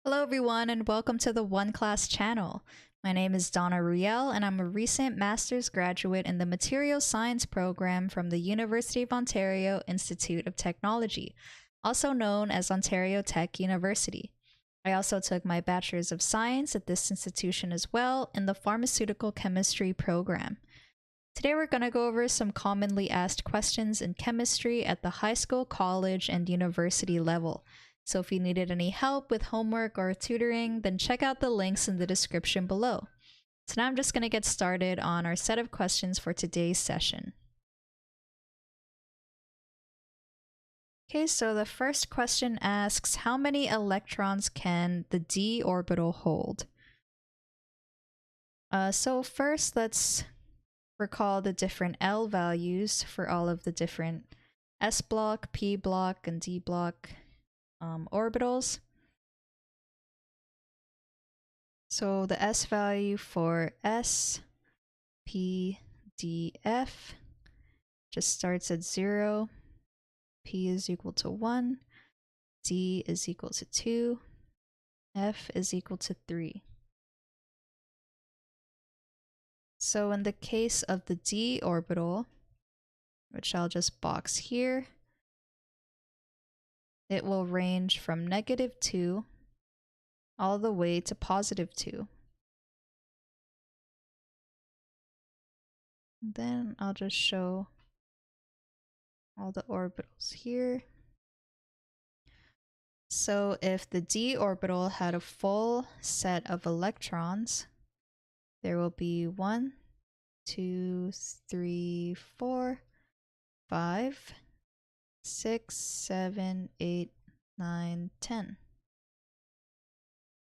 Hello everyone and welcome to the OneClass channel. My name is Donna and I'm a recent master's graduate in the Materials Science program from the University of Ontario Institute of Technology, also known as Ontario Tech University. I also took my Bachelor's of Science at this institution as well in the Pharmaceutical Chemistry program. Today we're going to go over some commonly asked questions in chemistry at the high school, college, and university level. So if you needed any help with homework or tutoring, then check out the links in the description below. So now I'm just going to get started on our set of questions for today's session. Okay, so the first question asks, how many electrons can the d orbital hold? So first, let's recall the different L values for all of the different s block, p block, and d block orbitals. So the s value for s, p, d, f just starts at 0. P is equal to 1, d is equal to 2, f is equal to 3. So in the case of the d orbital, which I'll just box here, it will range from -2 all the way to +2. And then I'll just show all the orbitals here. So if the d orbital had a full set of electrons, there will be 1, 2, 3, 4, 5, 6, 7, 8, 9, 10.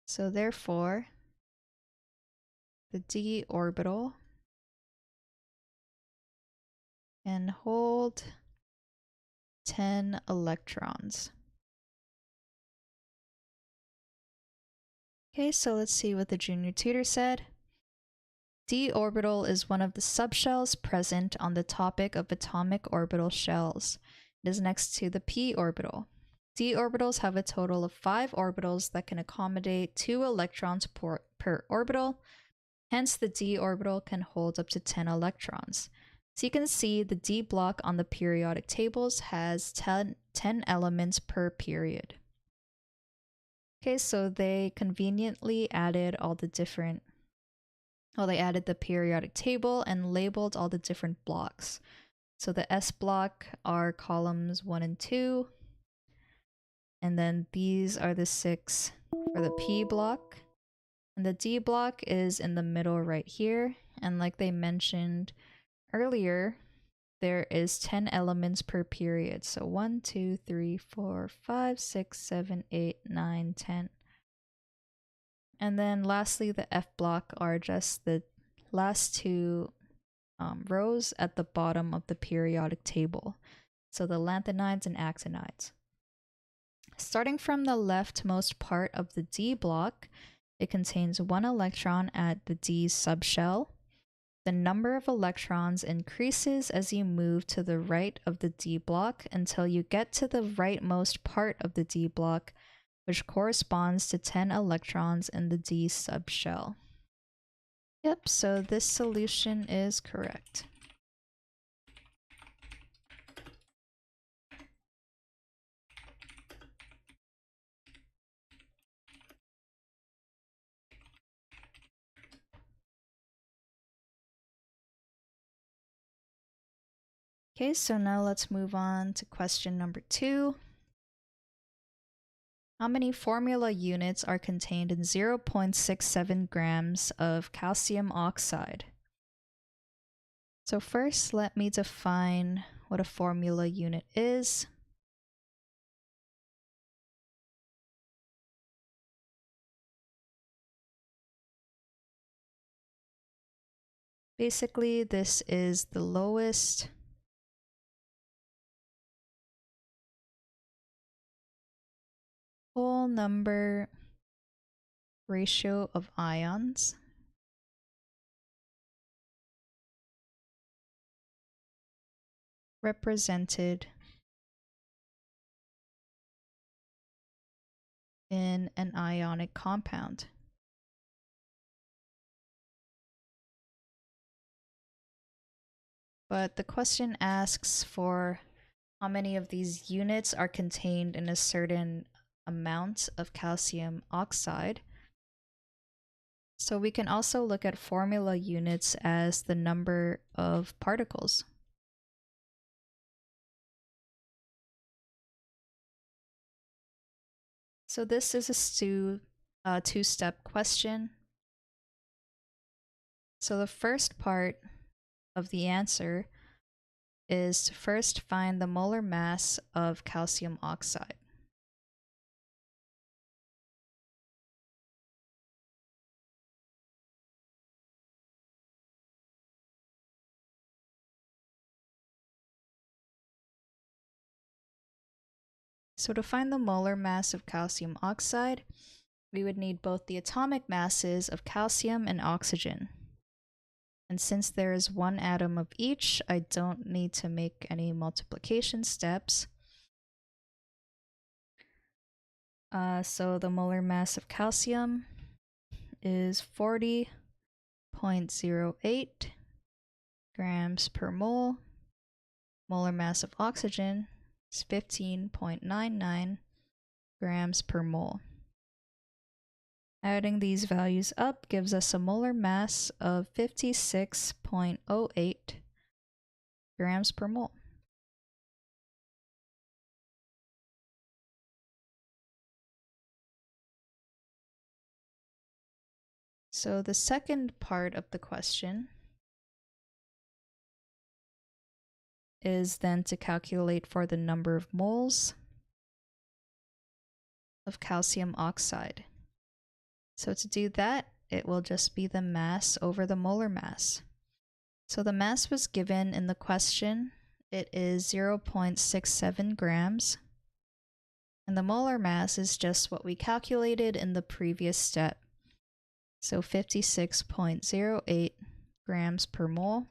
So therefore, the d orbital can hold 10 electrons. Okay, so let's see what the junior tutor said. D orbital is one of the subshells present on the topic of atomic orbital shells. It is next to the p orbital. D orbitals have a total of 5 orbitals that can accommodate 2 electrons per orbital. Hence, the d orbital can hold up to 10 electrons. So you can see the d block on the periodic tables has 10 elements per period. Okay, so they conveniently added all the different, they added the periodic table and labeled all the different blocks. So the S block are columns 1 and 2, and then these are the 6 for the P block, and the D block is in the middle right here. And like they mentioned earlier, there is 10 elements per period. So 1, 2, 3, 4, 5, 6, 7, 8, 9, 10. And then lastly, the F block are just the last 2 rows at the bottom of the periodic table. So the lanthanides and actinides. Starting from the leftmost part of the D block, it contains 1 electron at the D subshell. The number of electrons increases as you move to the right of the D block until you get to the rightmost part of the D block, which corresponds to 10 electrons in the D subshell. Yep, so this solution is correct. Okay, so now let's move on to question number 2. How many formula units are contained in 0.67 grams of calcium oxide? So first, let me define what a formula unit is. Basically, this is the lowest whole number ratio of ions represented in an ionic compound. But the question asks for how many of these units are contained in a certain amount of calcium oxide. So we can also look at formula units as the number of particles. So this is a two-step question. So the first part of the answer is to first find the molar mass of calcium oxide. So to find the molar mass of calcium oxide, we would need both the atomic masses of calcium and oxygen. And since there is one atom of each, I don't need to make any multiplication steps. So the molar mass of calcium is 40.08 grams per mole. Molar mass of oxygen is 15.99 grams per mole. Adding these values up gives us a molar mass of 56.08 grams per mole. So the second part of the question is then to calculate for the number of moles of calcium oxide. So to do that, it will just be the mass over the molar mass. So the mass was given in the question. It is 0.67 grams. And the molar mass is just what we calculated in the previous step. So 56.08 grams per mole.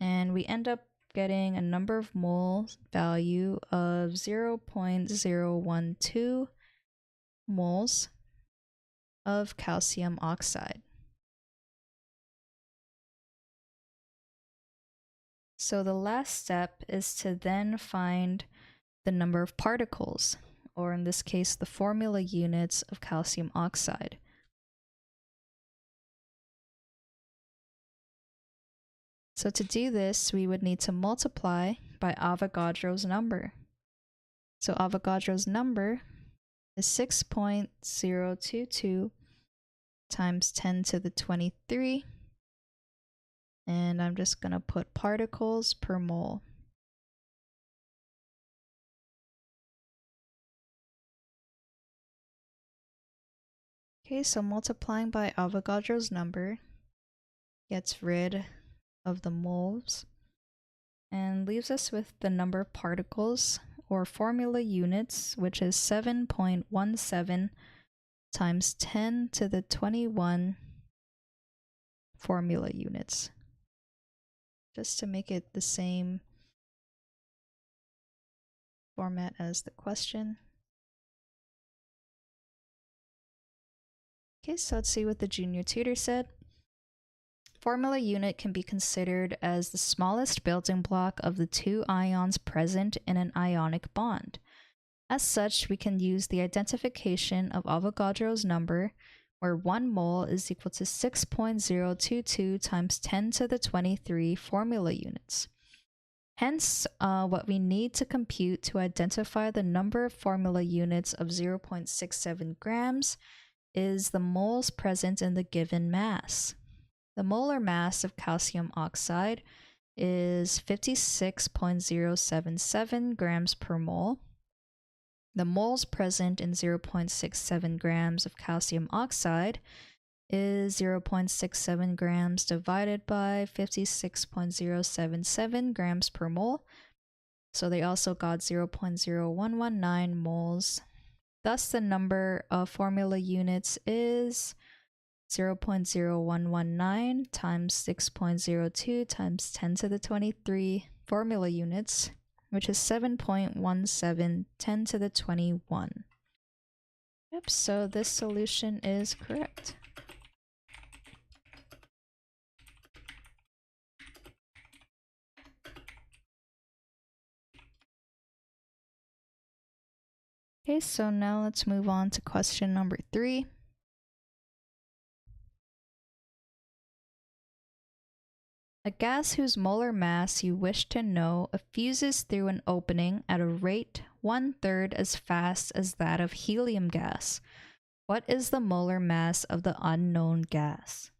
And we end up getting a number of moles value of 0.012 moles of calcium oxide. So the last step is to then find the number of particles, or in this case, the formula units of calcium oxide. So to do this, we would need to multiply by Avogadro's number. So Avogadro's number is 6.022 times 10 to the 23. And I'm just going to put particles per mole. Okay, so multiplying by Avogadro's number gets rid of the moles and leaves us with the number of particles, or formula units, which is 7.17 times 10 to the 21 formula units. Just to make it the same format as the question. Okay, so let's see what the junior tutor said. Formula unit can be considered as the smallest building block of the two ions present in an ionic bond. As such, we can use the identification of Avogadro's number, where 1 mole is equal to 6.022 times 10 to the 23 formula units. Hence, what we need to compute to identify the number of formula units of 0.67 grams is the moles present in the given mass. The molar mass of calcium oxide is 56.077 grams per mole. The moles present in 0.67 grams of calcium oxide is 0.67 grams divided by 56.077 grams per mole. So they also got 0.0119 moles. Thus the number of formula units is 0.0119 times 6.02 times 10 to the 23 formula units, which is 7.17 10 to the 21. Yep, so this solution is correct. Okay, so now let's move on to question number 3. A gas whose molar mass you wish to know effuses through an opening at a rate 1/3 as fast as that of helium gas. What is the molar mass of the unknown gas?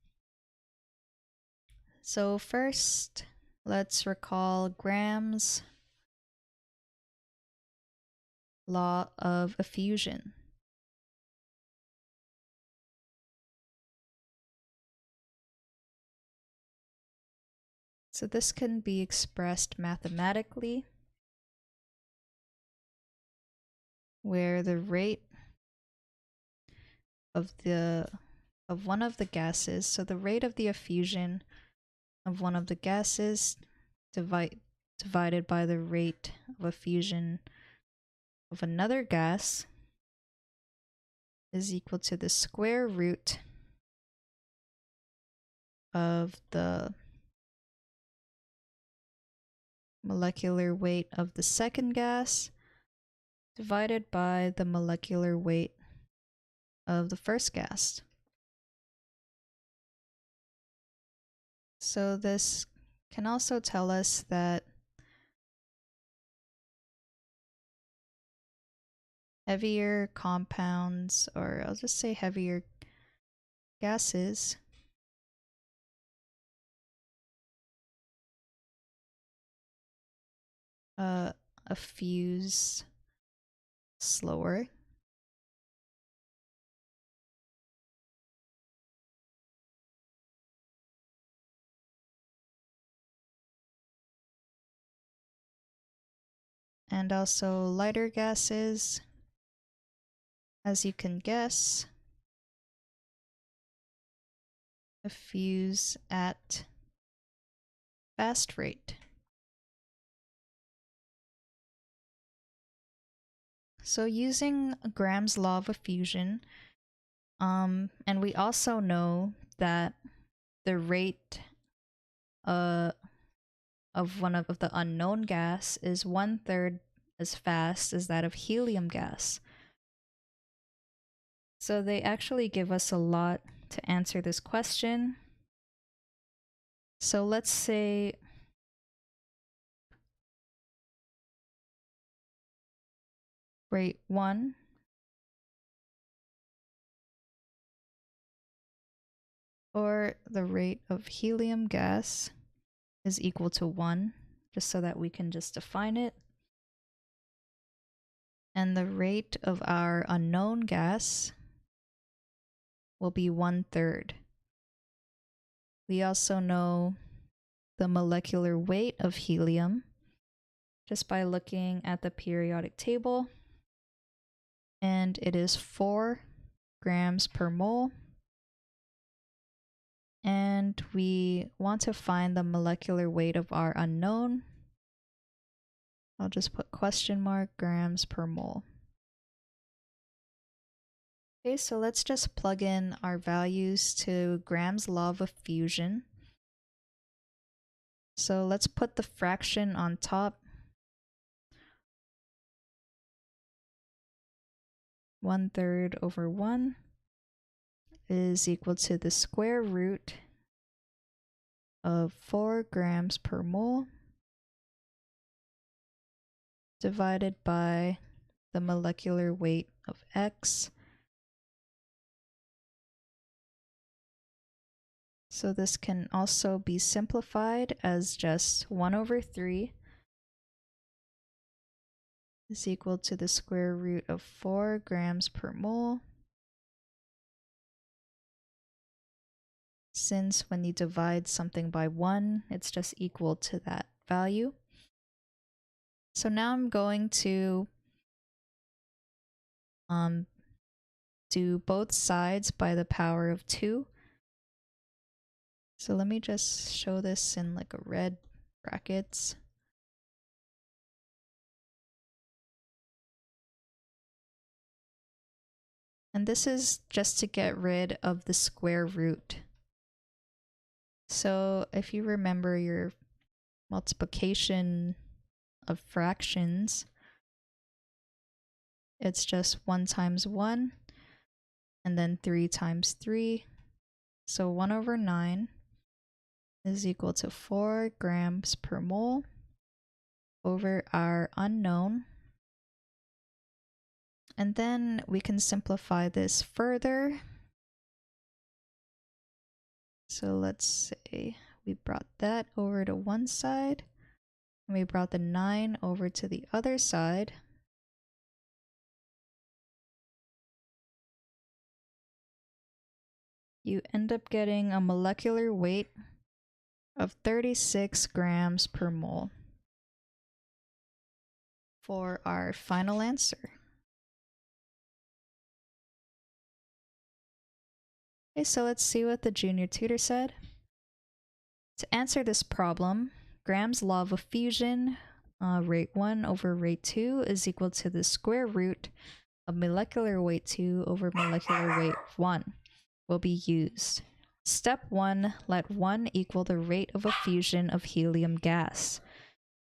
So first, let's recall Graham's law of effusion. So this can be expressed mathematically, where the rate of one of the gases, so the rate of the effusion of one of the gases divided by the rate of effusion of another gas is equal to the square root of the molecular weight of the second gas divided by the molecular weight of the first gas. So this can also tell us that heavier compounds, or I'll just say heavier gases, effuse slower. And also lighter gases, as you can guess, effuse at fast rate. So using Graham's law of effusion, and we also know that the rate of one of the unknown gas is 1/3 as fast as that of helium gas. So they actually give us a lot to answer this question. So let's say rate 1 or the rate of helium gas is equal to 1, just so that we can just define it. And the rate of our unknown gas will be 1/3. We also know the molecular weight of helium just by looking at the periodic table, and it is 4 grams per mole. And we want to find the molecular weight of our unknown. I'll just put question mark grams per mole. Okay, so let's just plug in our values to Graham's law of effusion. So let's put the fraction on top. 1/3 over 1 is equal to the square root of 4 grams per mole divided by the molecular weight of X. So this can also be simplified as just 1/3 is equal to the square root of 4 grams per mole. Since when you divide something by 1, it's just equal to that value. So now I'm going to do both sides by the power of 2. So let me just show this in like a red brackets. And this is just to get rid of the square root. So if you remember your multiplication of fractions, it's just 1 times 1 and then 3 times 3. So 1 over 9 is equal to 4 grams per mole over our unknown. And then we can simplify this further. So let's say we brought that over to one side, and we brought the 9 over to the other side. You end up getting a molecular weight of 36 grams per mole for our final answer. Okay, so let's see what the junior tutor said. To answer this problem, Graham's law of fusion, rate 1 over rate 2 is equal to the square root of molecular weight 2 over molecular weight 1 will be used. Step 1, let 1 equal the rate of a fusion of helium gas.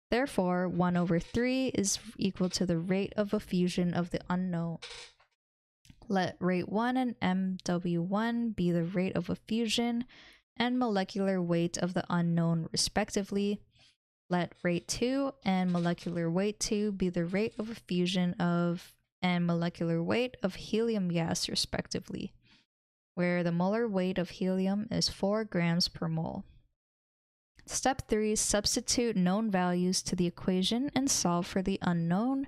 Therefore, 1 over 3 is equal to the rate of a fusion of the unknown. Let rate 1 and MW1 be the rate of a fusion and molecular weight of the unknown respectively. Let rate 2 and molecular weight 2 be the rate of a fusion of and molecular weight of helium gas respectively, where the molar weight of helium is 4 grams per mole. Step 3, substitute known values to the equation and solve for the unknown.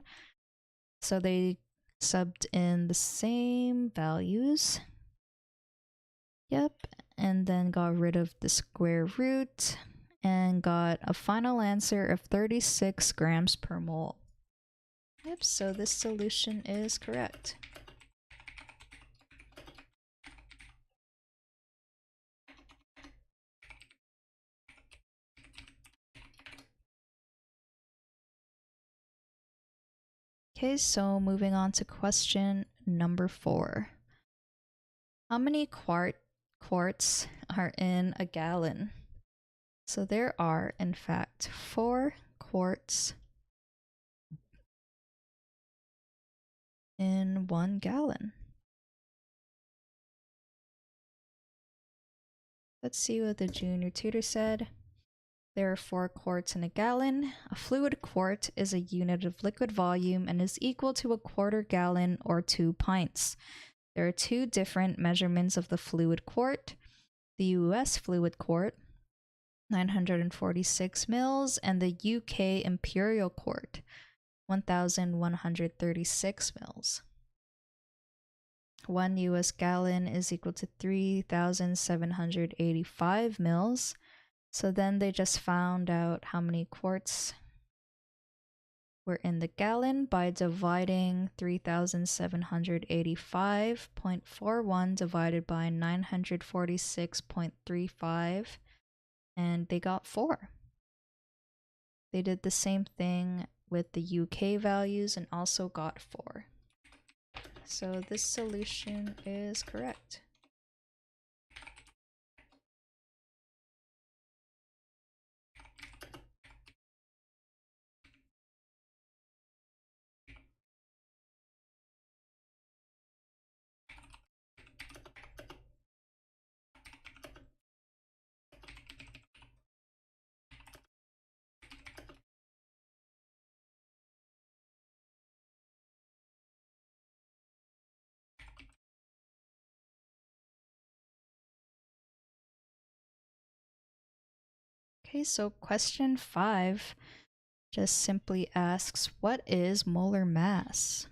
So they subbed in the same values. Yep, and then got rid of the square root and got a final answer of 36 grams per mole. Yep, so this solution is correct. Okay, so moving on to question number 4. How many quarts are in a gallon? So there are, in fact, 4 quarts in 1 gallon. Let's see what the junior tutor said. There are 4 quarts in a gallon. A fluid quart is a unit of liquid volume and is equal to a quarter gallon or 2 pints. There are 2 different measurements of the fluid quart. The US fluid quart, 946 mils, and the UK imperial quart, 1136 mils. 1 US gallon is equal to 3,785 mils. So then they just found out how many quarts were in the gallon by dividing 3,785.41 divided by 946.35, and they got 4. They did the same thing with the UK values and also got 4. So this solution is correct. Okay, so question 5 just simply asks, what is molar mass?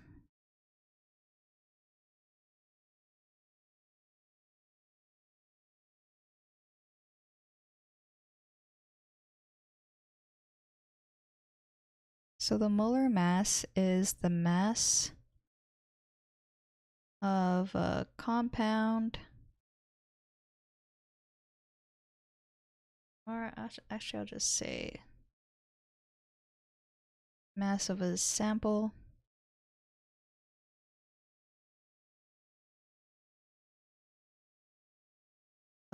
So the molar mass is the mass of a compound, or actually I'll just say mass of a sample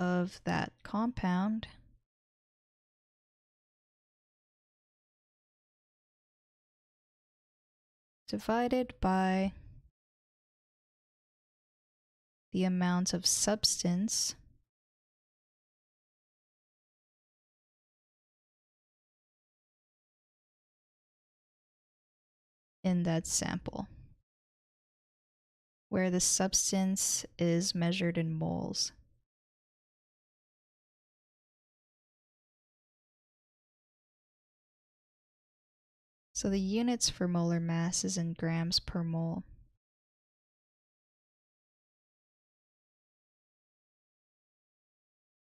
of that compound divided by the amount of substance in that sample, where the substance is measured in moles. So the units for molar mass is in grams per mole.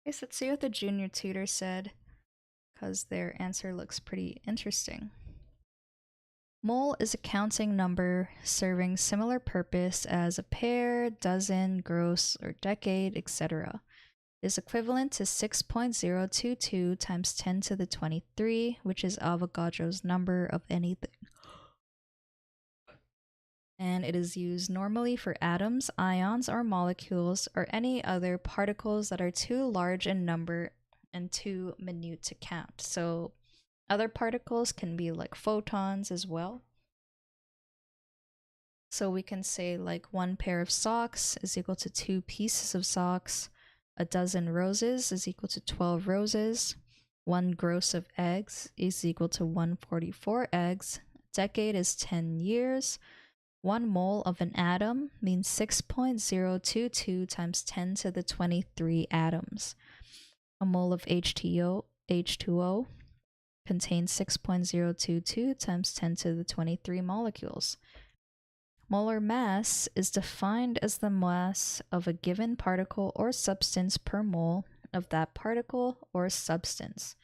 Okay, so let's see what the junior tutor said, because their answer looks pretty interesting. Mole is a counting number serving similar purpose as a pair, dozen, gross, or decade, etc. It is equivalent to 6.022 times 10 to the 23, which is Avogadro's number of anything. And it is used normally for atoms, ions, or molecules, or any other particles that are too large in number and too minute to count. So other particles can be like photons as well. So we can say like 1 pair of socks is equal to 2 pieces of socks. A dozen roses is equal to 12 roses. 1 gross of eggs is equal to 144 eggs. A decade is 10 years. 1 mole of an atom means 6.022 times 10 to the 23 atoms. A mole of H2O contains 6.022 times 10 to the 23 molecules. Molar mass is defined as the mass of a given particle or substance per mole of that particle or substance.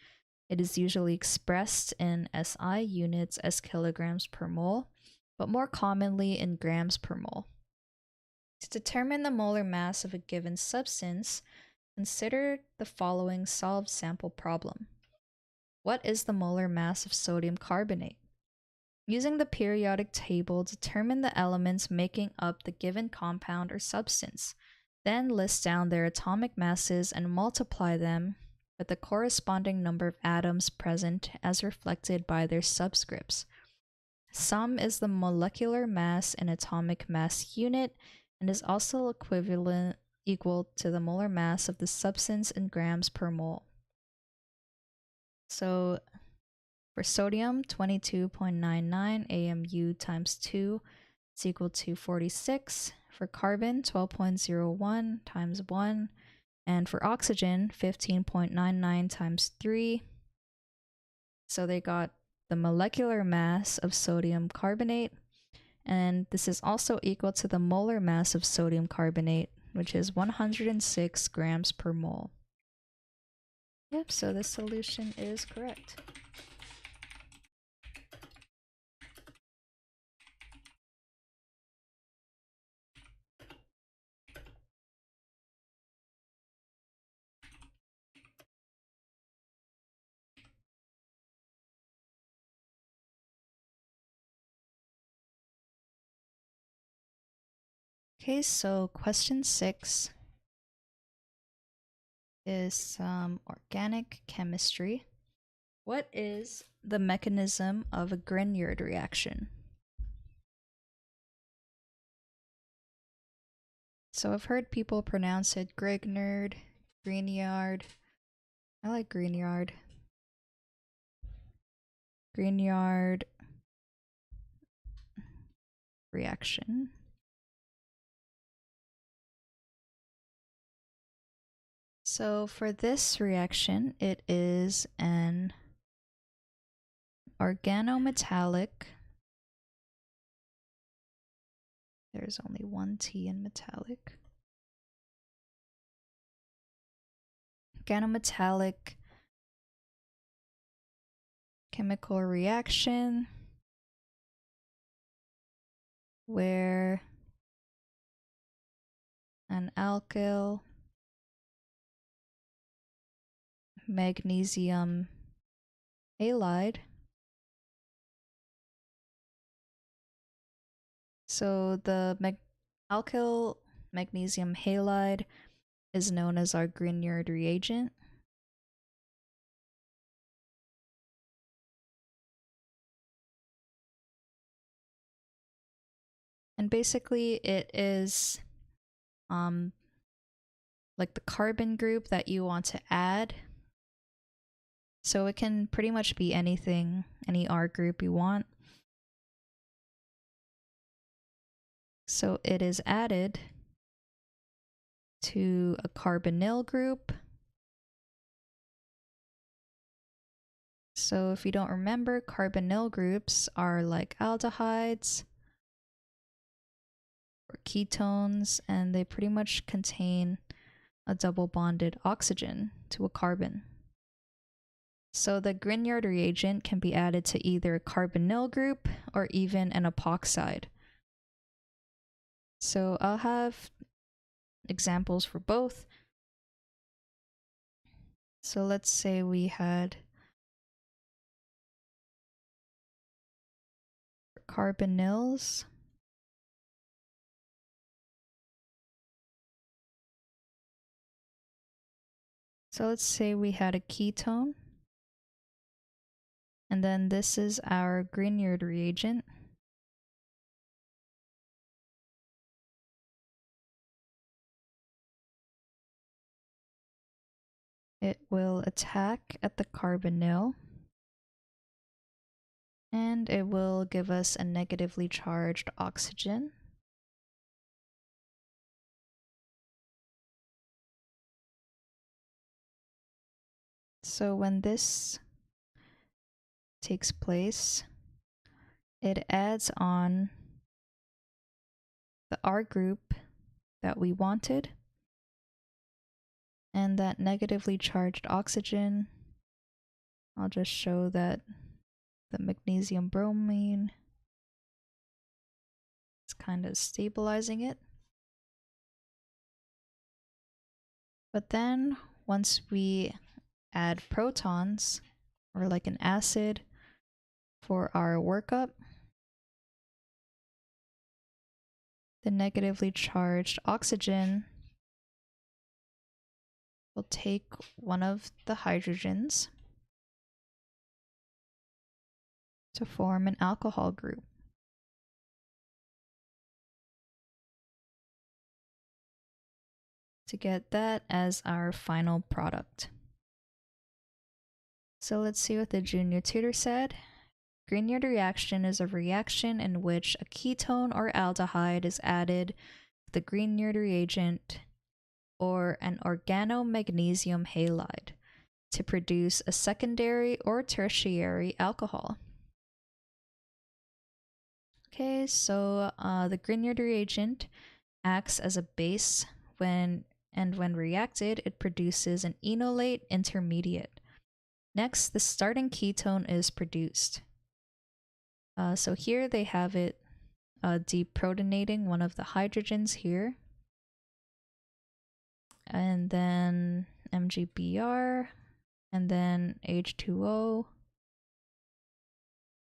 It is usually expressed in SI units as kilograms per mole, but more commonly in grams per mole. To determine the molar mass of a given substance, consider the following solved sample problem. What is the molar mass of sodium carbonate? Using the periodic table, determine the elements making up the given compound or substance. Then list down their atomic masses and multiply them with the corresponding number of atoms present as reflected by their subscripts. Sum is the molecular mass in atomic mass unit and is also equal to the molar mass of the substance in grams per mole. So for sodium, 22.99 AMU times 2 is equal to 46. For carbon, 12.01 times 1. And for oxygen, 15.99 times 3. So they got the molecular mass of sodium carbonate. And this is also equal to the molar mass of sodium carbonate, which is 106 grams per mole. Yep, so this solution is correct. Okay, so question 6 is some organic chemistry. What is the mechanism of a Grignard reaction? So I've heard people pronounce it Grignard, Grignard. I like Grignard. Grignard reaction. So for this reaction, it is an organometallic. There's only one T in metallic. Organometallic chemical reaction where an alkyl magnesium halide. So the alkyl magnesium halide is known as our Grignard reagent. And basically it is like the carbon group that you want to add. So it can pretty much be anything, any R group you want. So it is added to a carbonyl group. So if you don't remember, carbonyl groups are like aldehydes or ketones, and they pretty much contain a double bonded oxygen to a carbon. So the Grignard reagent can be added to either a carbonyl group or even an epoxide. So I'll have examples for both. So let's say we had carbonyls. So let's say we had a ketone. And then this is our Grignard reagent. It will attack at the carbonyl. And it will give us a negatively charged oxygen. So when this takes place, it adds on the R group that we wanted. And that negatively charged oxygen, I'll just show that the magnesium bromine is kind of stabilizing it. But then once we add protons, or like an acid, for our workup, the negatively charged oxygen will take one of the hydrogens to form an alcohol group. To get that as our final product. So let's see what the junior tutor said. Grignard reaction is a reaction in which a ketone or aldehyde is added to the Grignard reagent or an organomagnesium halide to produce a secondary or tertiary alcohol. Okay, so the Grignard reagent acts as a base when reacted, it produces an enolate intermediate. Next, the starting ketone is produced. So here they have it deprotonating one of the hydrogens here. And then MgBr, and then H2O.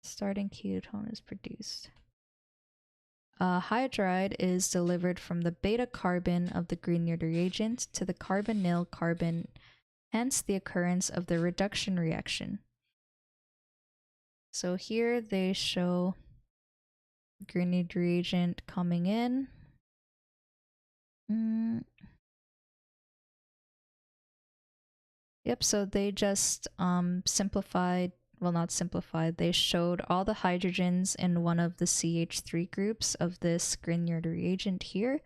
Starting ketone is produced. Hydride is delivered from the beta carbon of the Grignard reagent to the carbonyl carbon, hence the occurrence of the reduction reaction. So here they show Grignard reagent coming in. Yep, so they just simplified, well, not simplified, they showed all the hydrogens in one of the CH3 groups of this Grignard reagent here.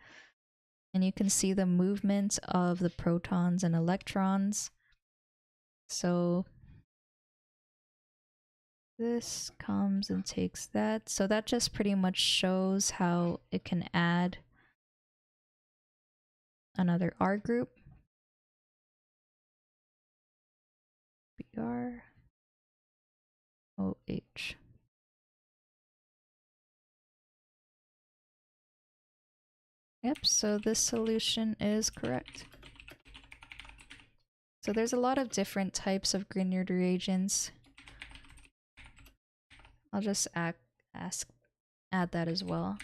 And you can see the movement of the protons and electrons. So this comes and takes that. So that just pretty much shows how it can add another R group. Br OH. Yep, so this solution is correct. So there's a lot of different types of Grignard reagents. I'll just add that as well.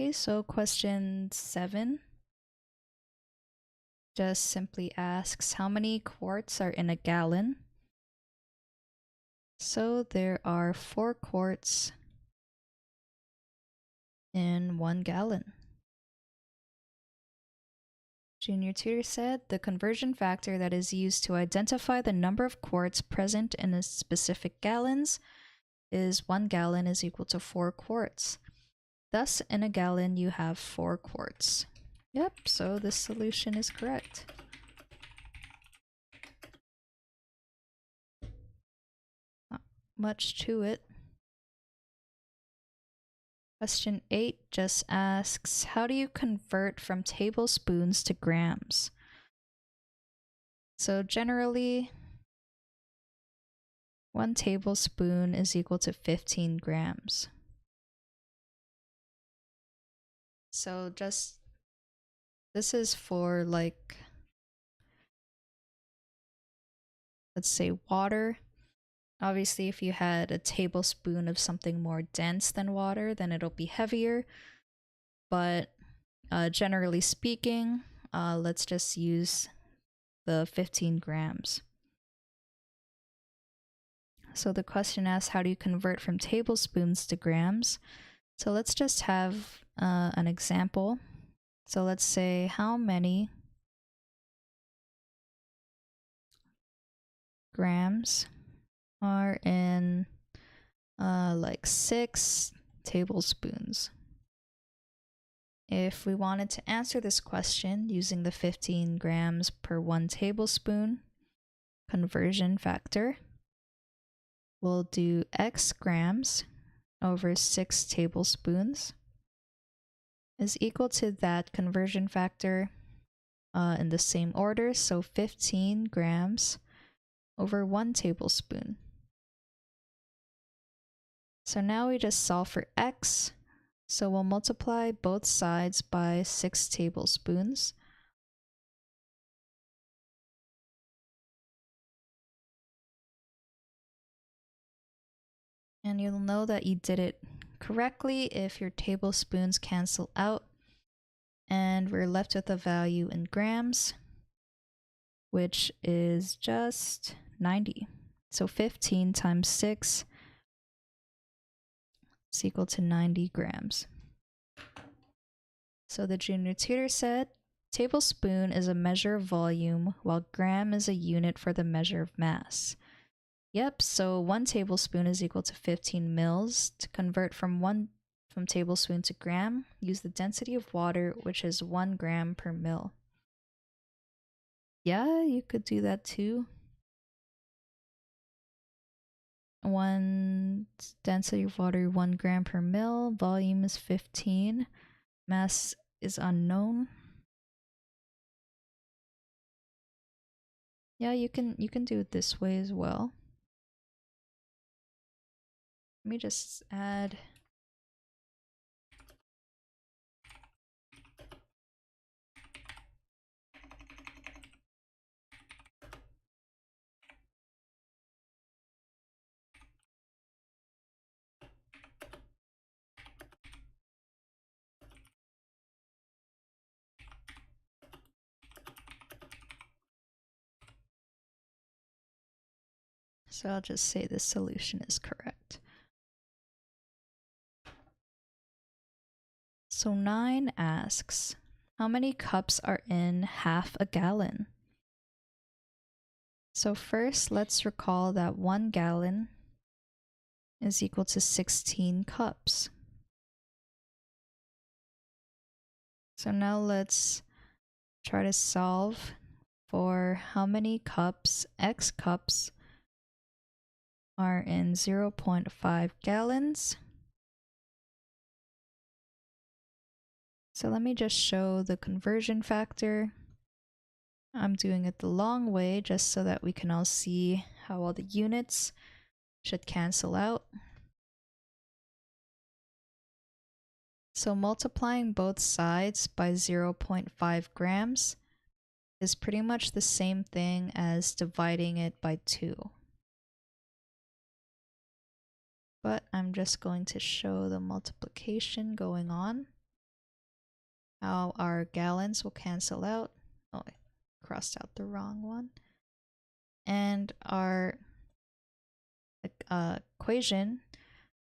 Okay, so question 7 just simply asks how many quarts are in a gallon. So there are 4 quarts in 1 gallon. Junior Tutor said the conversion factor that is used to identify the number of quarts present in a specific gallons is 1 gallon is equal to 4 quarts. Thus, in a gallon, you have 4 quarts. Yep, so this solution is correct. Not much to it. Question 8 just asks, how do you convert from tablespoons to grams? So generally, 1 tablespoon is equal to 15 grams. So just, this is for like, let's say water. Obviously, if you had a tablespoon of something more dense than water, then it'll be heavier. But generally speaking, let's just use the 15 grams. So the question asks, how do you convert from tablespoons to grams? So let's just have an example. So let's say how many grams are in like 6 tablespoons. If we wanted to answer this question using the 15 grams per 1 tablespoon conversion factor, we'll do x grams over 6 tablespoons is equal to that conversion factor in the same order, so 15 grams over 1 tablespoon. So now we just solve for x, so we'll multiply both sides by 6 tablespoons. And you'll know that you did it correctly if your tablespoons cancel out, and we're left with a value in grams, which is just 90. So 15 times 6 is equal to 90 grams. So the junior tutor said, tablespoon is a measure of volume, while gram is a unit for the measure of mass. Yep, so 1 tablespoon is equal to 15 mils. To convert from tablespoon to gram, use the density of water, which is 1 gram per mil. Yeah, you could do that too. 1 density of water, 1 gram per mil. Volume is 15. Mass is unknown. Yeah, you can do it this way as well. Let me just add. So I'll just say the solution is correct. So 9 asks, how many cups are in half a gallon? So first, let's recall that 1 gallon is equal to 16 cups. So now let's try to solve for how many cups, x cups, are in 0.5 gallons. So let me just show the conversion factor. I'm doing it the long way just so that we can all see how all the units should cancel out. So multiplying both sides by 0.5 grams is pretty much the same thing as dividing it by 2. But I'm just going to show the multiplication going on. how our gallons will cancel out. Oh, I crossed out the wrong one. And our equation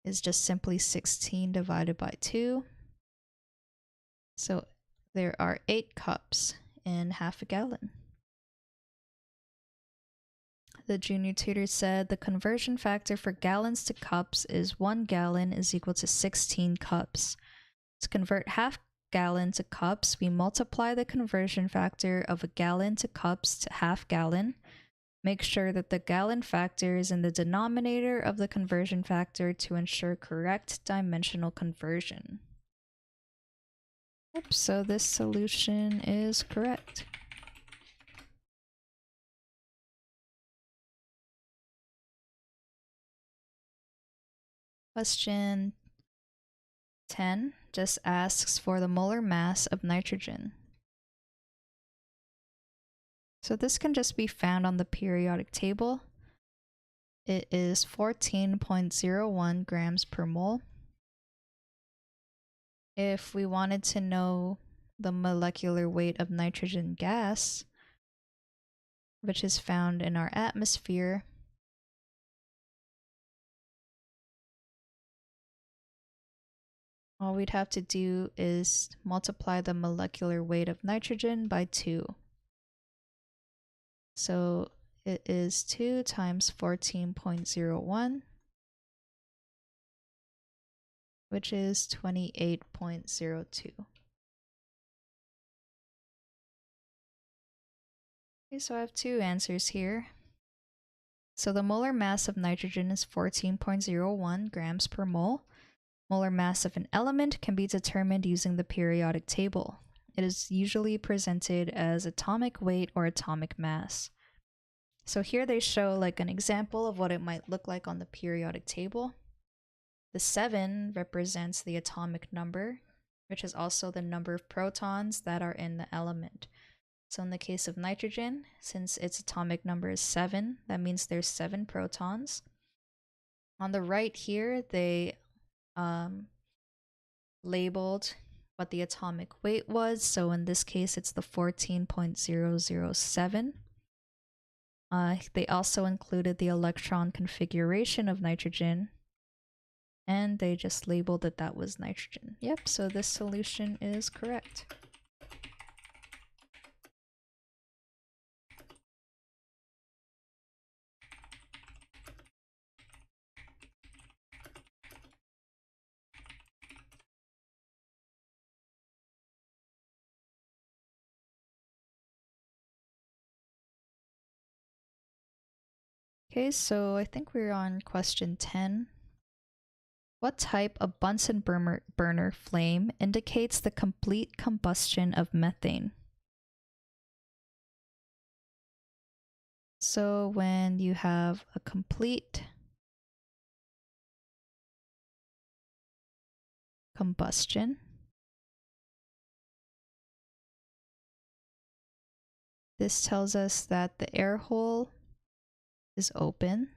is just simply 16 divided by 2. So there are 8 cups in half a gallon. The junior tutor said the conversion factor for gallons to cups is 1 gallon is equal to 16 cups. To convert half gallon to cups, we multiply the conversion factor of a gallon to cups to half gallon. Make sure that the gallon factor is in the denominator of the conversion factor to ensure correct dimensional conversion. Yep, so this solution is correct. Question 10 just asks for the molar mass of nitrogen. So this can just be found on the periodic table. It is 14.01 grams per mole. If we wanted to know the molecular weight of nitrogen gas, which is found in our atmosphere, all we'd have to do is multiply the molecular weight of nitrogen by 2. So it is 2 times 14.01, which is 28.02. Okay, so I have 2 answers here. So the molar mass of nitrogen is 14.01 grams per mole. Molar mass of an element can be determined using the periodic table. It is usually presented as atomic weight or atomic mass. So here they show like an example of what it might look like on the periodic table. The 7 represents the atomic number, which is also the number of protons that are in the element. So in the case of nitrogen, since its atomic number is 7, that means there's 7 protons. On the right here, they labeled what the atomic weight was. So in this case, it's the 14.007. They also included the electron configuration of nitrogen, and they just labeled that that was nitrogen. Yep, so this solution is correct. Okay, so I think we're on question 10. What type of Bunsen burner flame indicates the complete combustion of methane? So when you have a complete combustion, this tells us that the air hole is open.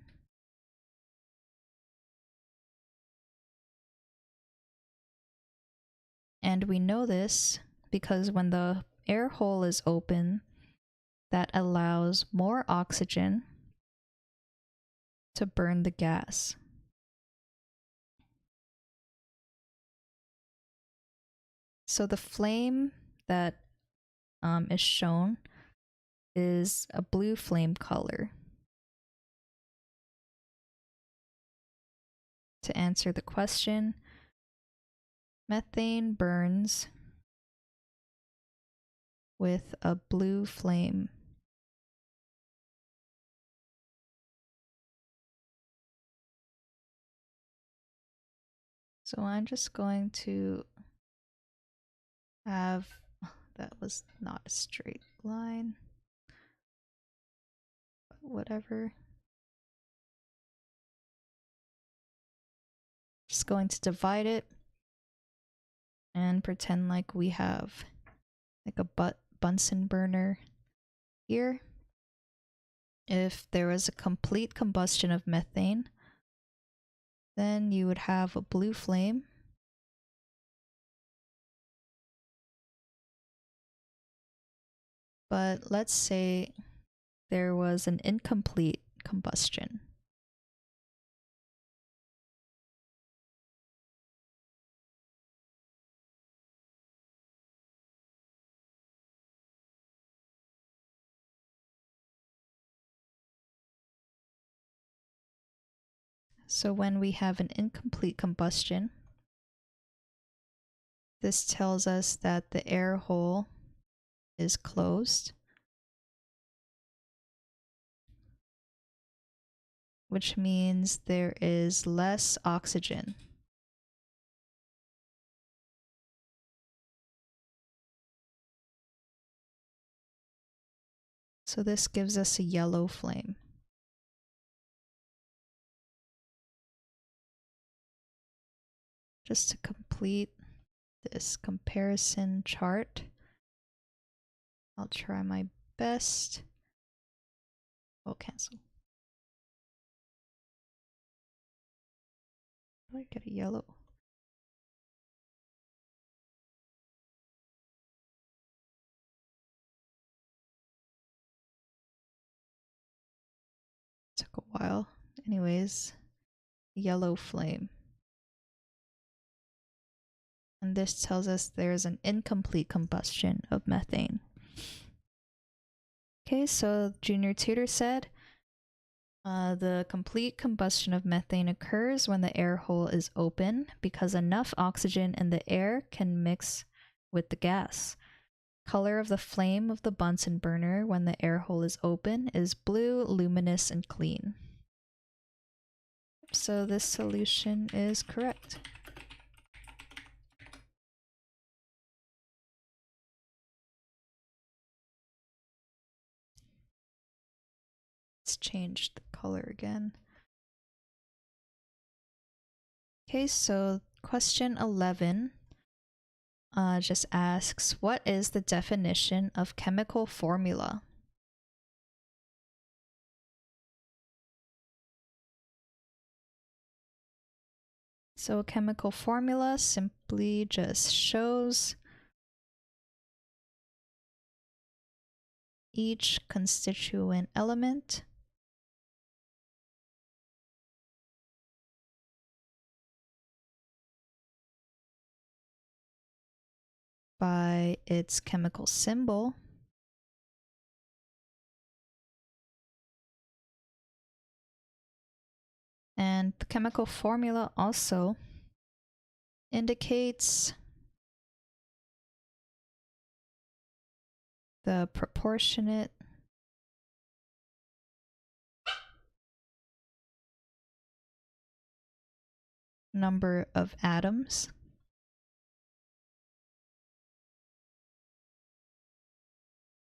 And we know this because when the air hole is open, that allows more oxygen to burn the gas. So the flame that is shown is a blue flame color. To answer the question, methane burns with a blue flame. So I'm just going to have, that was not a straight line, but whatever. Just going to divide it and pretend like we have like a Bunsen burner here. If there was a complete combustion of methane, then you would have a blue flame. But let's say there was an incomplete combustion. So when we have an incomplete combustion, this tells us that the air hole is closed, which means there is less oxygen. So this gives us a yellow flame. Just to complete this comparison chart, I'll try my best. Oh, cancel. How do I get a yellow? Took a while. Anyways, yellow flame. And this tells us there's an incomplete combustion of methane. Okay, so Junior Tutor said, the complete combustion of methane occurs when the air hole is open because enough oxygen in the air can mix with the gas. Color of the flame of the Bunsen burner when the air hole is open is blue, luminous, and clean. So this solution is correct. Let's change the color again. Okay, so question 11 just asks, what is the definition of chemical formula? So a chemical formula simply just shows each constituent element by its chemical symbol and the chemical formula also indicates the proportionate number of atoms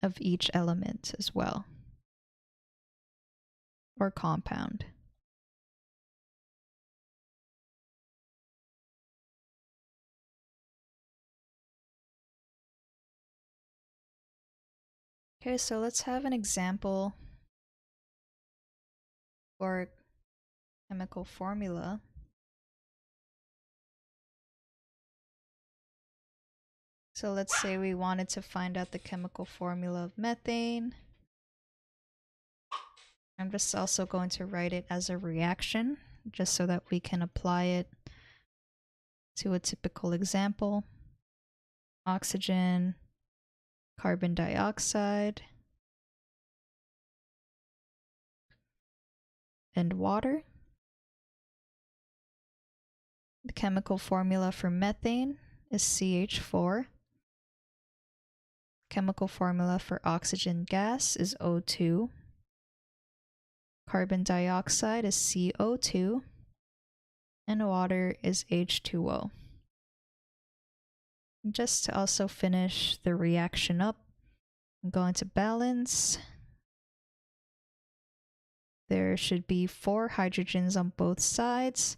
of each element as well, or compound. Okay, so let's have an example for chemical formula. So let's say we wanted to find out the chemical formula of methane. I'm just also going to write it as a reaction, just so that we can apply it to a typical example. Oxygen, carbon dioxide, and water. The chemical formula for methane is CH4. Chemical formula for oxygen gas is O2. Carbon dioxide is CO2. And water is H2O. And just to also finish the reaction up, I'm going to balance. There should be 4 hydrogens on both sides,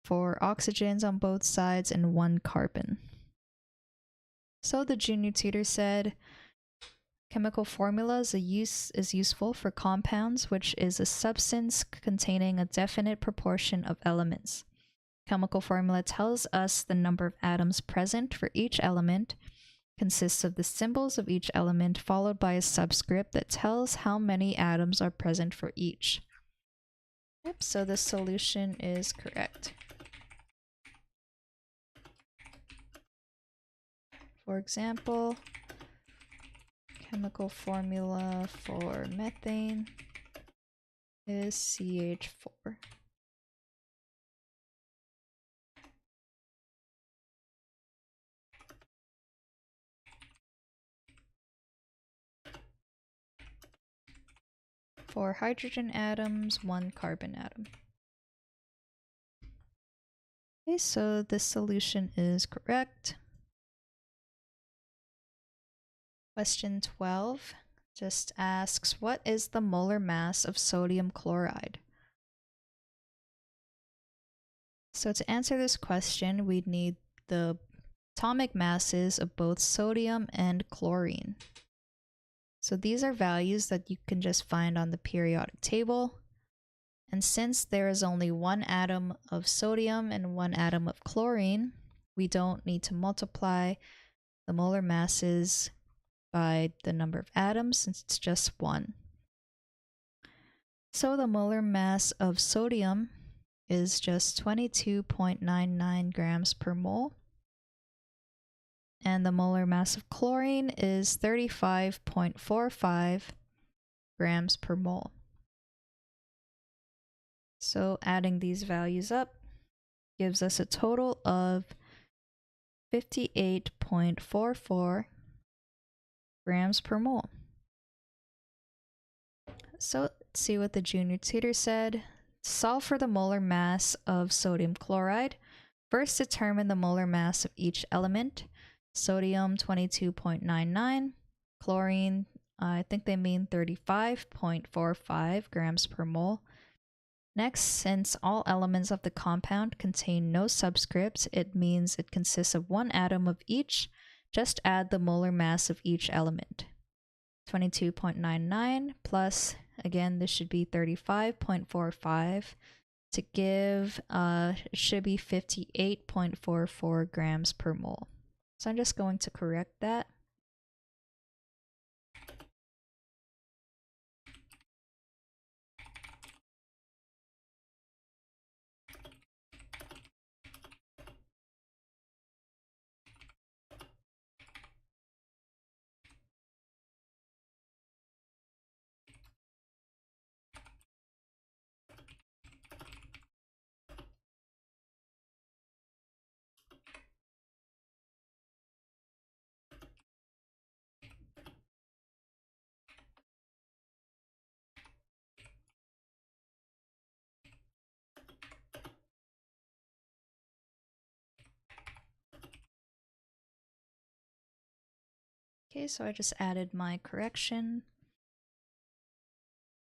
4 oxygens on both sides, and 1 carbon. So the Junior Tutor said, chemical formula is useful for compounds, which is a substance containing a definite proportion of elements. Chemical formula tells us the number of atoms present for each element consists of the symbols of each element followed by a subscript that tells how many atoms are present for each. Yep, so the solution is correct. For example, chemical formula for methane is CH4. For hydrogen atoms, 1 carbon atom. Okay, so this solution is correct. Question 12 just asks, what is the molar mass of sodium chloride? So to answer this question, we'd need the atomic masses of both sodium and chlorine. So these are values that you can just find on the periodic table. And since there is only 1 atom of sodium and 1 atom of chlorine, we don't need to multiply the molar masses by the number of atoms since it's just 1. So the molar mass of sodium is just 22.99 grams per mole. And the molar mass of chlorine is 35.45 grams per mole. So adding these values up gives us a total of 58.44 grams per mole. So let's see what the junior tutor said. Solve for the molar mass of sodium chloride. First determine the molar mass of each element. Sodium 22.99, chlorine, I think they mean 35.45 grams per mole. Next, since all elements of the compound contain no subscript, it means it consists of 1 atom of each. Just add the molar mass of each element. 22.99 plus, again, this should be 35.45 to give, it should be 58.44 grams per mole. So I'm just going to correct that. Okay, so I just added my correction.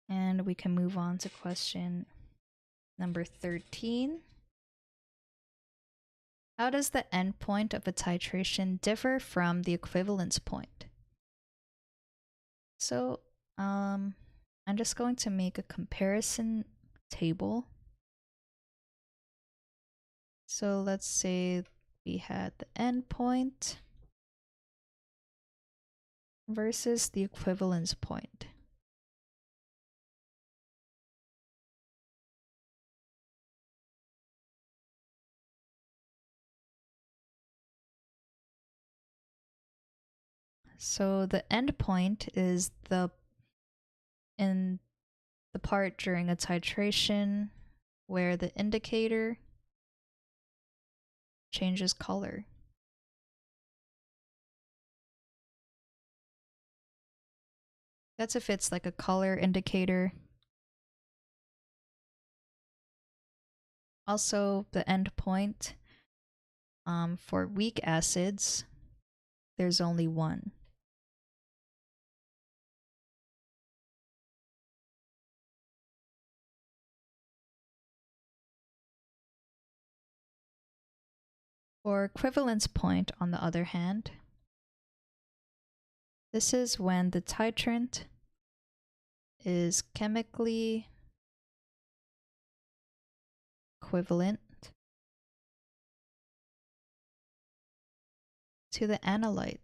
And we can move on to question number 13. How does the endpoint of a titration differ from the equivalence point? So, I'm just going to make a comparison table. So let's say we had the endpoint versus the equivalence point. So the endpoint is in the part during a titration where the indicator changes color. That's if it's like a color indicator. Also, the endpoint for weak acids, there's only 1. For equivalence point, on the other hand, this is when the titrant is chemically equivalent to the analyte.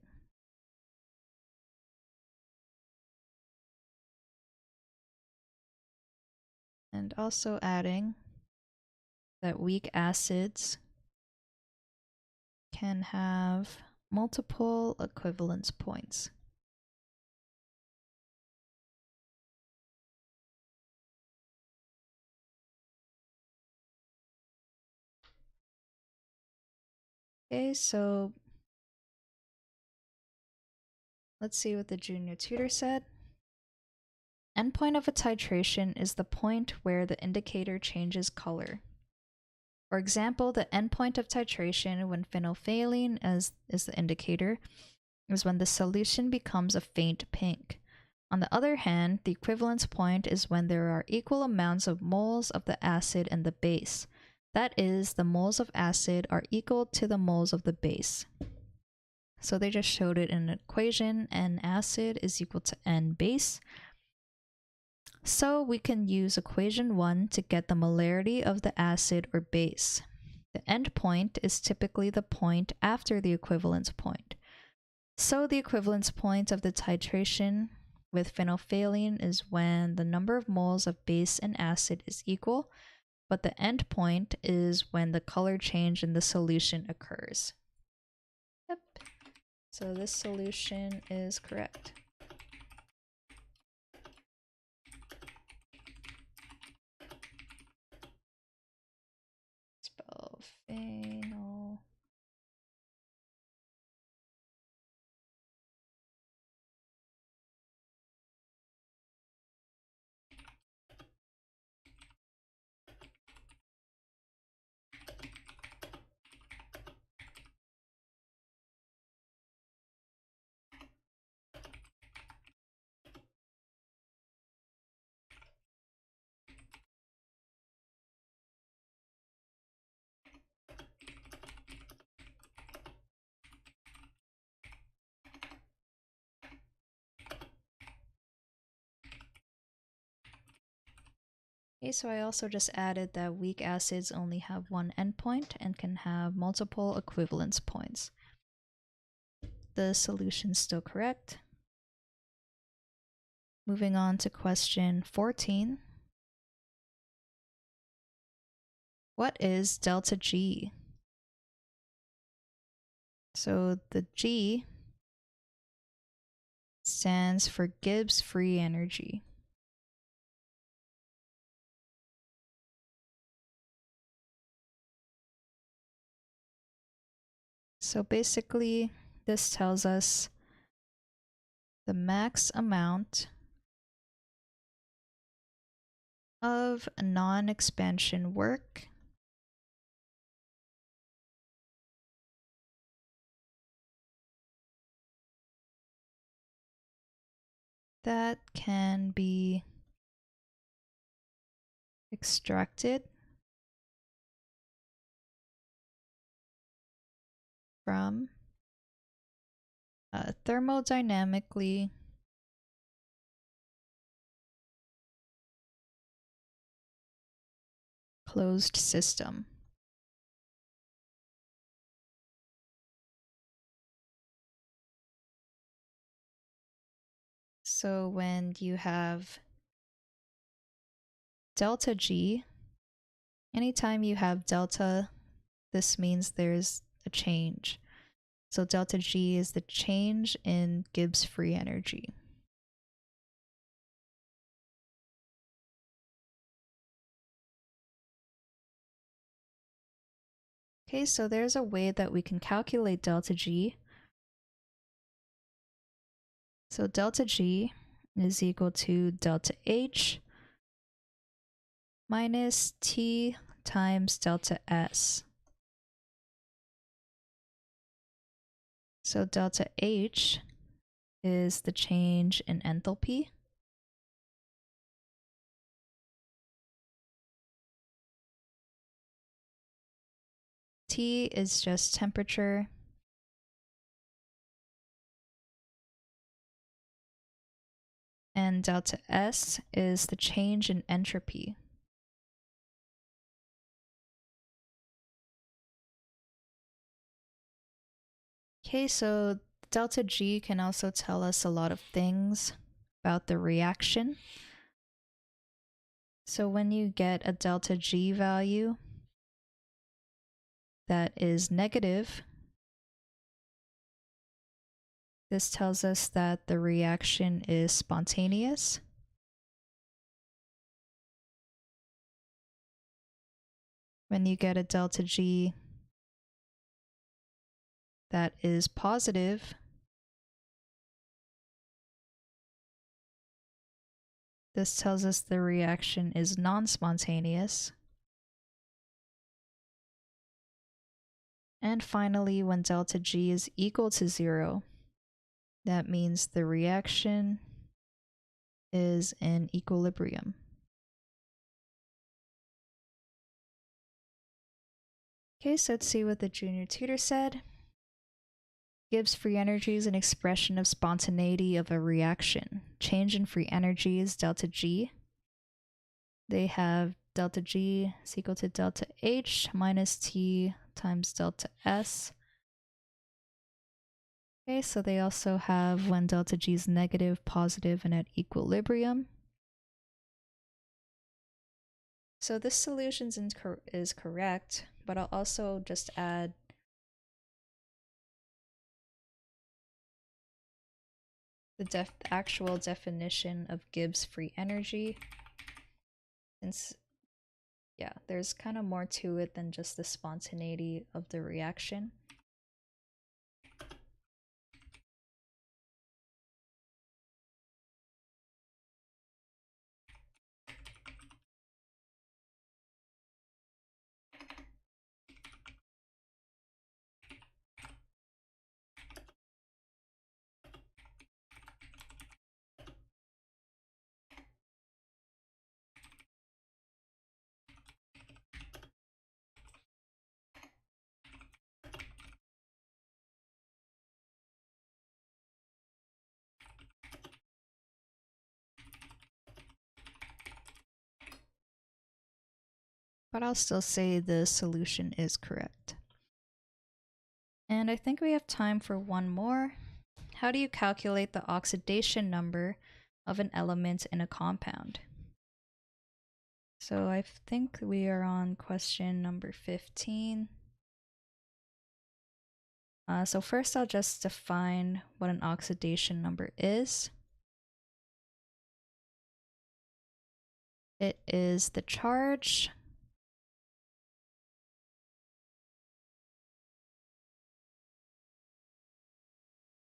And also adding that weak acids can have multiple equivalence points. Okay, so let's see what the junior tutor said. Endpoint of a titration is the point where the indicator changes color. For example, the endpoint of titration when phenolphthalein is the indicator is when the solution becomes a faint pink. On the other hand, the equivalence point is when there are equal amounts of moles of the acid and the base. That is, the moles of acid are equal to the moles of the base. So they just showed it in an equation. N acid is equal to N base. So we can use equation 1 to get the molarity of the acid or base. The endpoint is typically the point after the equivalence point. So the equivalence point of the titration with phenolphthalein is when the number of moles of base and acid is equal, but the endpoint is when the color change in the solution occurs. Yep. So this solution is correct. Spell phenol. Okay, so I also just added that weak acids only have one endpoint and can have multiple equivalence points. The solution's still correct. Moving on to question 14. What is delta G? So the G stands for Gibbs free energy. So basically, this tells us the max amount of non-expansion work that can be extracted from a thermodynamically closed system. So when you have delta G, anytime you have delta, this means there's a change. So delta G is the change in Gibbs free energy. Okay, so there's a way that we can calculate delta G. So delta G is equal to delta H minus T times delta S. So delta H is the change in enthalpy. T is just temperature. And delta S is the change in entropy. Okay, so delta G can also tell us a lot of things about the reaction. So when you get a delta G value that is negative, this tells us that the reaction is spontaneous. When you get a delta G that is positive, this tells us the reaction is non-spontaneous. And finally, when delta G is equal to 0, that means the reaction is in equilibrium. Okay, so let's see what the junior tutor said. Gibbs free energy is an expression of spontaneity of a reaction. Change in free energy is delta G. They have delta G is equal to delta H minus T times delta S. Okay, so they also have when delta G is negative, positive, and at equilibrium. So this solution is correct, but I'll also just add the actual definition of Gibbs free energy. Since, yeah, there's kind of more to it than just the spontaneity of the reaction. But I'll still say the solution is correct. And I think we have time for one more. How do you calculate the oxidation number of an element in a compound? So I think we are on question number 15. So first I'll just define what an oxidation number is. It is the charge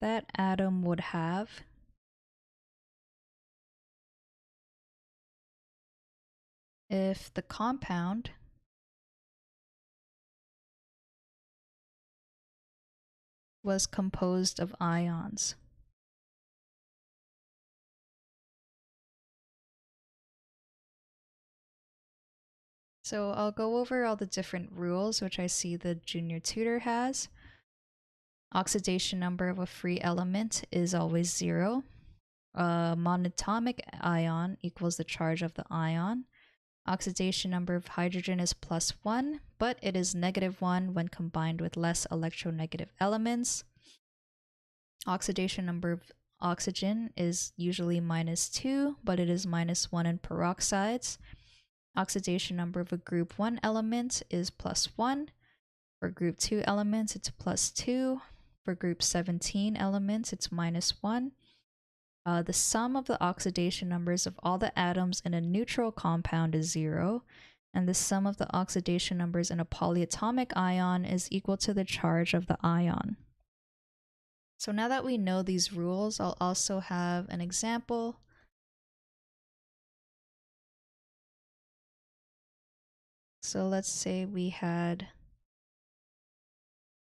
that atom would have if the compound was composed of ions. So I'll go over all the different rules which I see the junior tutor has. Oxidation number of a free element is always 0. A monatomic ion equals the charge of the ion. Oxidation number of hydrogen is +1, but it is -1 when combined with less electronegative elements. Oxidation number of oxygen is usually -2, but it is -1 in peroxides. Oxidation number of a group 1 element is +1. For group 2 elements, it's +2. For group 17 elements, it's -1. The sum of the oxidation numbers of all the atoms in a neutral compound is 0, and the sum of the oxidation numbers in a polyatomic ion is equal to the charge of the ion. So now that we know these rules, I'll also have an example. So let's say we had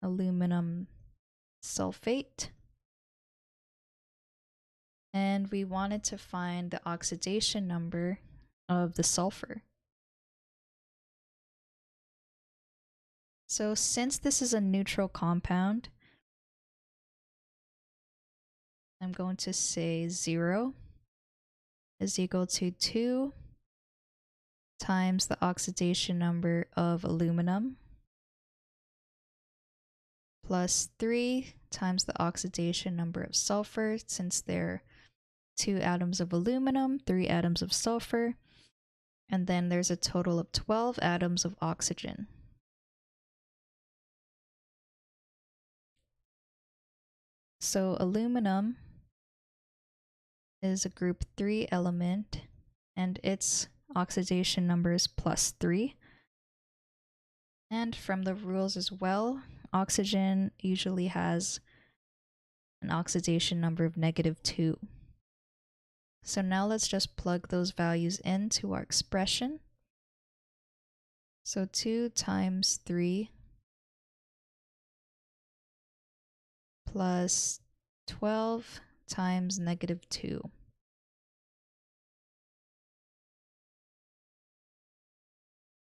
aluminum sulfate, and we wanted to find the oxidation number of the sulfur. So since this is a neutral compound, I'm going to say 0 is equal to 2 times the oxidation number of aluminum plus 3 times the oxidation number of sulfur, since they're 2 atoms of aluminum, 3 atoms of sulfur. And then there's a total of 12 atoms of oxygen. So aluminum is a group 3 element, and its oxidation number is +3. And from the rules as well, oxygen usually has an oxidation number of -2. So now let's just plug those values into our expression. So 2 times 3 plus 12 times -2.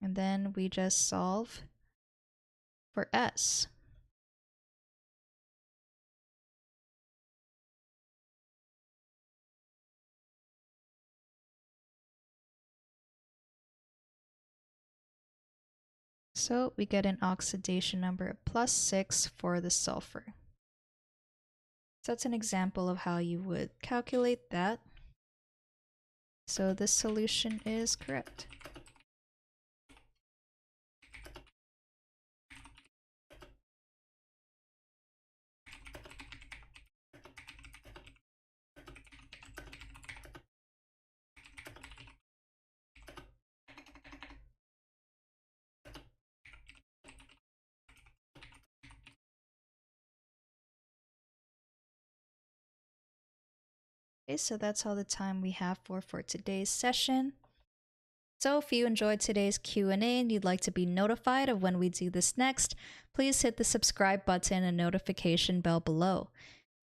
And then we just solve for S. So we get an oxidation number of +6 for the sulfur. So that's an example of how you would calculate that. So this solution is correct. Okay, so that's all the time we have for today's session. So if you enjoyed today's Q&A and you'd like to be notified of when we do this next, please hit the subscribe button and notification bell below.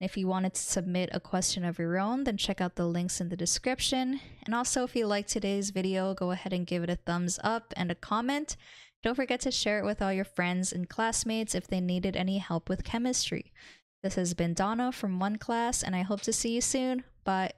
And if you wanted to submit a question of your own, then check out the links in the description. And also, if you liked today's video, go ahead and give it a thumbs up and a comment. Don't forget to share it with all your friends and classmates if they needed any help with chemistry. This has been Donna from OneClass, and I hope to see you soon. Bye.